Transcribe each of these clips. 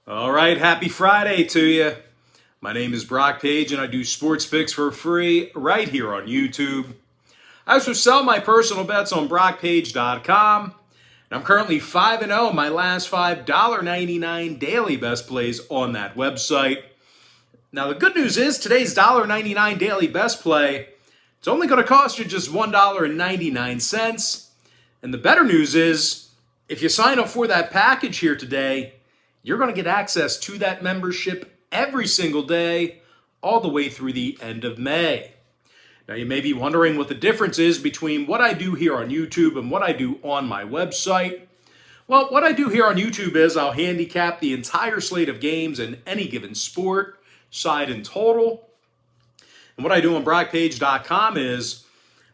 All right, happy Friday to you. My name is Brock Page, and I do sports picks for free right here on YouTube. I also sell my personal bets on BrockPage.com, and I'm currently 5-0 in my last 5 $1.99 daily best plays on that website. Now, the good news is today's $1.99 daily best play, it's only going to cost you just $1.99. And the better news is, if you sign up for that package here today, you're going to get access to that membership every single day, all the way through the end of May. Now, you may be wondering what the difference is between what I do here on YouTube and what I do on my website. Well, what I do here on YouTube is I'll handicap the entire slate of games in any given sport, side and total. And what I do on BrockPage.com is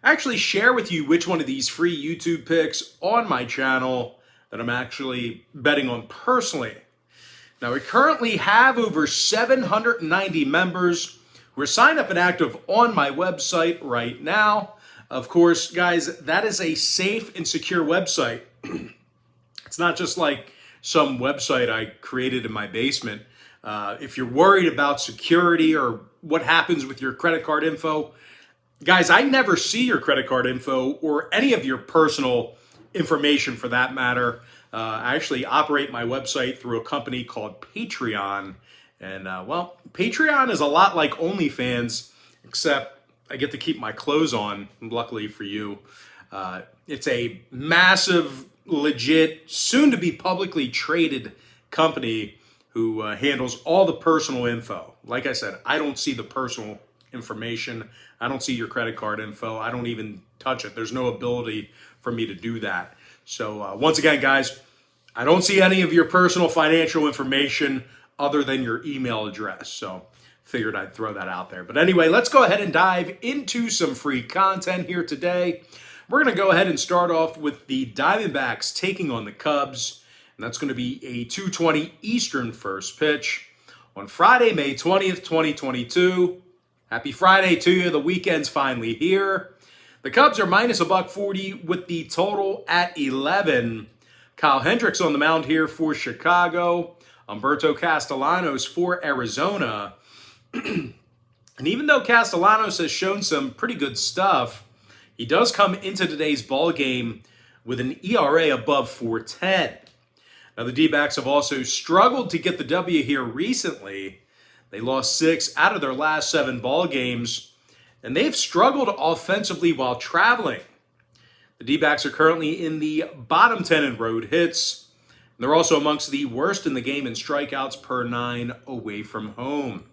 I actually share with you which one of these free YouTube picks on my channel that I'm actually betting on personally. Now, we currently have over 790 members who are signed up and active on my website right now. Of course, guys, that is a safe and secure website. It's not just like some website I created in my basement. If you're worried about security or what happens with your credit card info, guys, I never see your credit card info or any of your personal information for that matter. I actually operate my website through a company called Patreon. And, well, Patreon is a lot like OnlyFans, except I get to keep my clothes on, luckily for you. It's a massive, legit, soon-to-be publicly traded company who handles all the personal info. Like I said, I don't see the personal information. I don't see your credit card info. I don't even touch it. There's no ability for me to do that. So once again, guys, I don't see any of your personal financial information other than your email address. So figured I'd throw that out there. But anyway, let's go ahead and dive into some free content here today. We're going to go ahead and start off with the Diamondbacks taking on the Cubs. And that's going to be a 2:20 Eastern first pitch on Friday, May 20th, 2022. Happy Friday to you. The weekend's finally here. The Cubs are minus $1.40 with the total at 11. Kyle Hendricks on the mound here for Chicago. Humberto Castellanos for Arizona. And even though Castellanos has shown some pretty good stuff, he does come into today's ball game with an ERA above 4.10. Now, the D-backs have also struggled to get the W here recently. They lost 6 out of their last 7 ball games, and they've struggled offensively while traveling. The D-backs are currently in the bottom 10 in road hits, and they're also amongst the worst in the game in strikeouts per 9 away from home.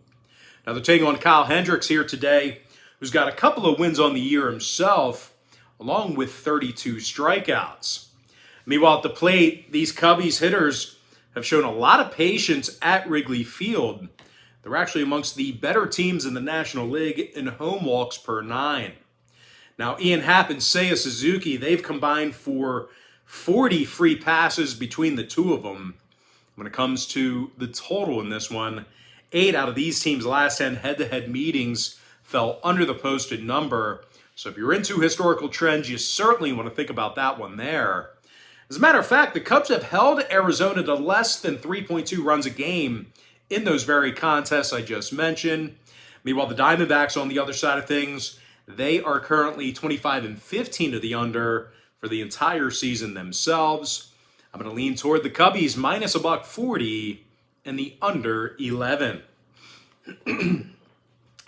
Now, they're taking on Kyle Hendricks here today, who's got a couple of wins on the year himself, along with 32 strikeouts. Meanwhile, at the plate, these Cubbies hitters have shown a lot of patience at Wrigley Field. They're actually amongst the better teams in the National League in home walks per 9. Now, Ian Happ and Seiya Suzuki, they've combined for 40 free passes between the two of them. When it comes to the total in this one, 8 out of these teams' last 10 head-to-head meetings fell under the posted number. So if you're into historical trends, you certainly want to think about that one there. As a matter of fact, the Cubs have held Arizona to less than 3.2 runs a game in those very contests I just mentioned. Meanwhile, the Diamondbacks on the other side of things, they are currently 25-15 to the under for the entire season themselves. I'm going to lean toward the Cubbies minus $1.40 and the under 11.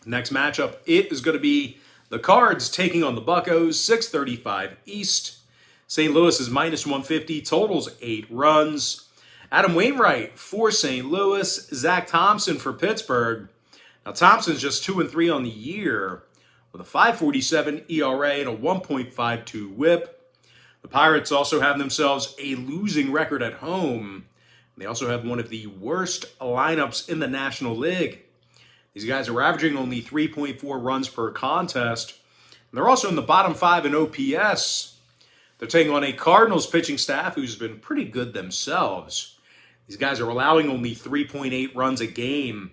Next matchup, it is going to be the Cards taking on the Buccos, 6:35 East. St. Louis is minus 150, totals 8 runs. Adam Wainwright for St. Louis, Zach Thompson for Pittsburgh. Now, Thompson's just 2-3 on the year with a 5.47 ERA and a 1.52 whip. The Pirates also have themselves a losing record at home. They also have one of the worst lineups in the National League. These guys are averaging only 3.4 runs per contest. And they're also in the bottom 5 in OPS. They're taking on a Cardinals pitching staff who's been pretty good themselves. These guys are allowing only 3.8 runs a game.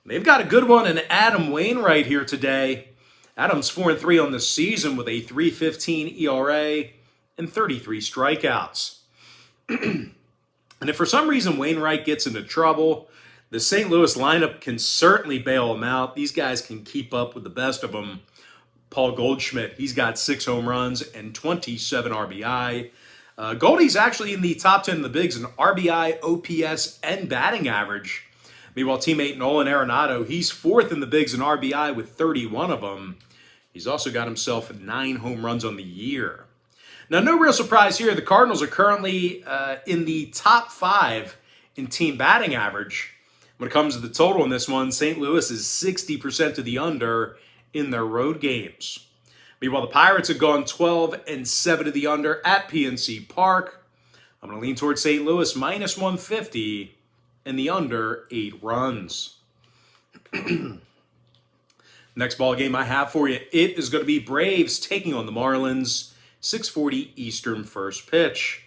They've got a good one in Adam Wainwright here today. Adam's 4-3 on the season with a 3.15 ERA and 33 strikeouts. And if for some reason Wainwright gets into trouble, the St. Louis lineup can certainly bail him out. These guys can keep up with the best of them. Paul Goldschmidt, he's got 6 home runs and 27 RBI. Goldie's actually in the top 10 in the bigs in RBI, OPS, and batting average. Meanwhile, teammate Nolan Arenado, he's 4th in the bigs in RBI with 31 of them. He's also got himself 9 home runs on the year. Now, no real surprise here. The Cardinals are currently in the top 5 in team batting average. When it comes to the total in this one, St. Louis is 60% to the under in their road games. Meanwhile, the Pirates have gone 12-7 to the under at PNC Park. I'm going to lean towards St. Louis minus 150 and the under 8 runs. Next ball game I have for you, it is going to be Braves taking on the Marlins, 6:40 Eastern first pitch.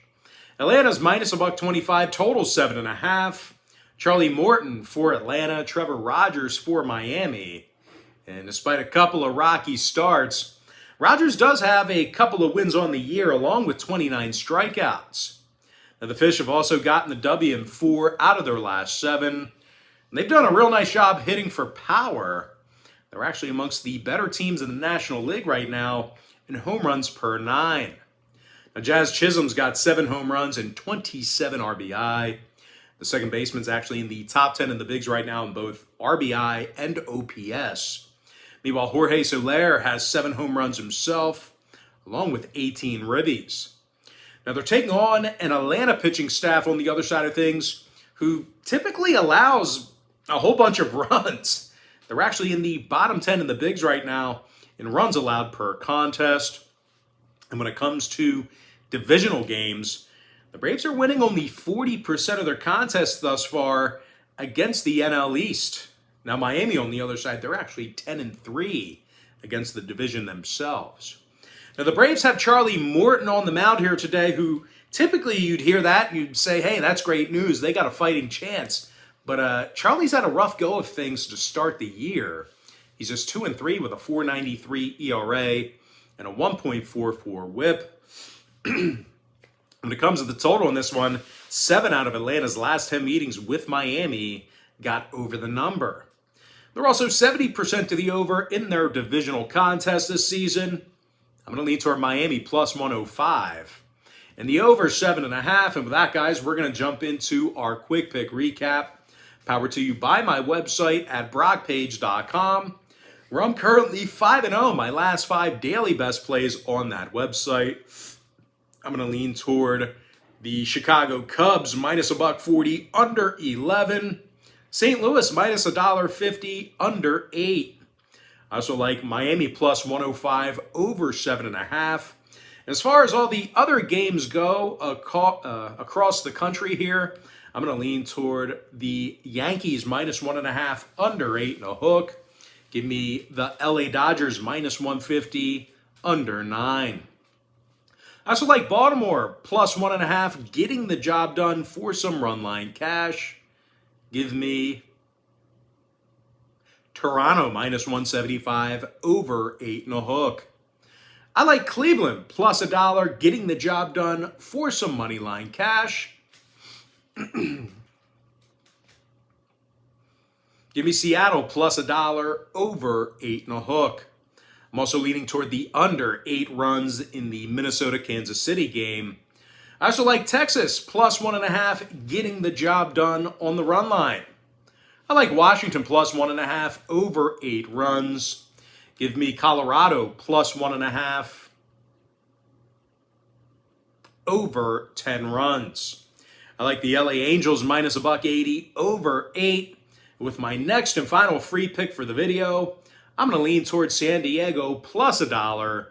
Atlanta's minus $1.25, total 7.5. Charlie Morton for Atlanta, Trevor Rogers for Miami. And despite a couple of rocky starts, Rogers does have a couple of wins on the year along with 29 strikeouts. Now the Fish have also gotten the W in 4 out of their last 7. And they've done a real nice job hitting for power. They're actually amongst the better teams in the National League right now in home runs per 9. Now Jazz Chisholm's got 7 home runs and 27 RBI. The second baseman's actually in the top 10 in the bigs right now in both RBI and OPS. Meanwhile, Jorge Soler has 7 home runs himself, along with 18 ribbies. Now, they're taking on an Atlanta pitching staff on the other side of things who typically allows a whole bunch of runs. They're actually in the bottom 10 in the bigs right now in runs allowed per contest. And when it comes to divisional games, the Braves are winning only 40% of their contests thus far against the NL East. Now, Miami, on the other side, they're actually 10-3 against the division themselves. Now, the Braves have Charlie Morton on the mound here today, who typically you'd hear that and you'd say, hey, that's great news. They got a fighting chance. But Charlie's had a rough go of things to start the year. He's just 2-3 with a 4.93 ERA and a 1.44 whip. When it comes to the total in this one, 7 out of Atlanta's last 10 meetings with Miami got over the number. They're also 70% to the over in their divisional contest this season. I'm going to lean toward Miami plus 105. And the over 7.5. And with that, guys, we're going to jump into our quick pick recap. Powered to you by my website at brockpage.com, where I'm currently 5-0. My last 5 daily best plays on that website. I'm going to lean toward the Chicago Cubs minus $1.40 under 11. St. Louis minus $1.50 under 8. I also like Miami plus 105 over 7.5. As far as all the other games go across the country here, I'm going to lean toward the Yankees minus 1.5 under 8.5. Give me the LA Dodgers minus 150 under 9. I also like Baltimore plus 1.5, getting the job done for some run line cash. Give me Toronto minus 175 over 8.5. I like Cleveland plus $1, getting the job done for some money line cash. Give me Seattle plus $1 over 8.5. I'm also leaning toward the under 8 runs in the Minnesota-Kansas City game. I also like Texas plus 1.5, getting the job done on the run line. I like Washington plus 1.5 over 8 runs. Give me Colorado plus 1.5 over 10 runs. I like the LA Angels minus $1.80 over 8. With my next and final free pick for the video, I'm going to lean towards San Diego plus $1,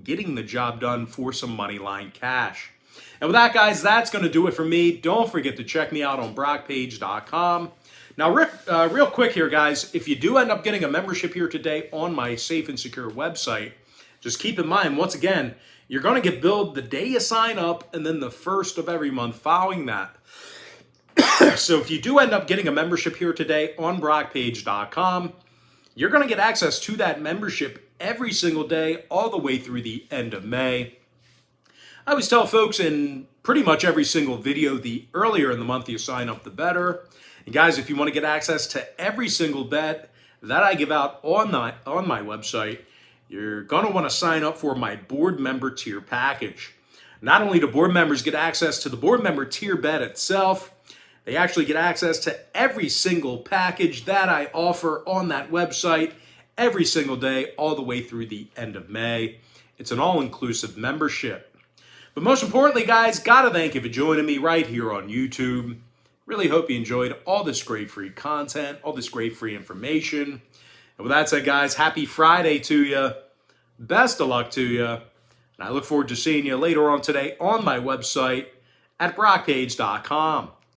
getting the job done for some money line cash. And with that, guys, that's going to do it for me. Don't forget to check me out on brockpage.com. Now, real quick here, guys, if you do end up getting a membership here today on my safe and secure website, just keep in mind, once again, you're going to get billed the day you sign up and then the first of every month following that. So if you do end up getting a membership here today on brockpage.com, you're going to get access to that membership every single day all the way through the end of May. I always tell folks in pretty much every single video, the earlier in the month you sign up, the better. And guys, if you want to get access to every single bet that I give out on my website, you're going to want to sign up for my board member tier package. Not only do board members get access to the board member tier bet itself, they actually get access to every single package that I offer on that website every single day, all the way through the end of May. It's an all-inclusive membership. But most importantly, guys, gotta thank you for joining me right here on YouTube. Really hope you enjoyed all this great free content, all this great free information. And with that said, guys, happy Friday to you. Best of luck to you. And I look forward to seeing you later on today on my website at brockpage.com.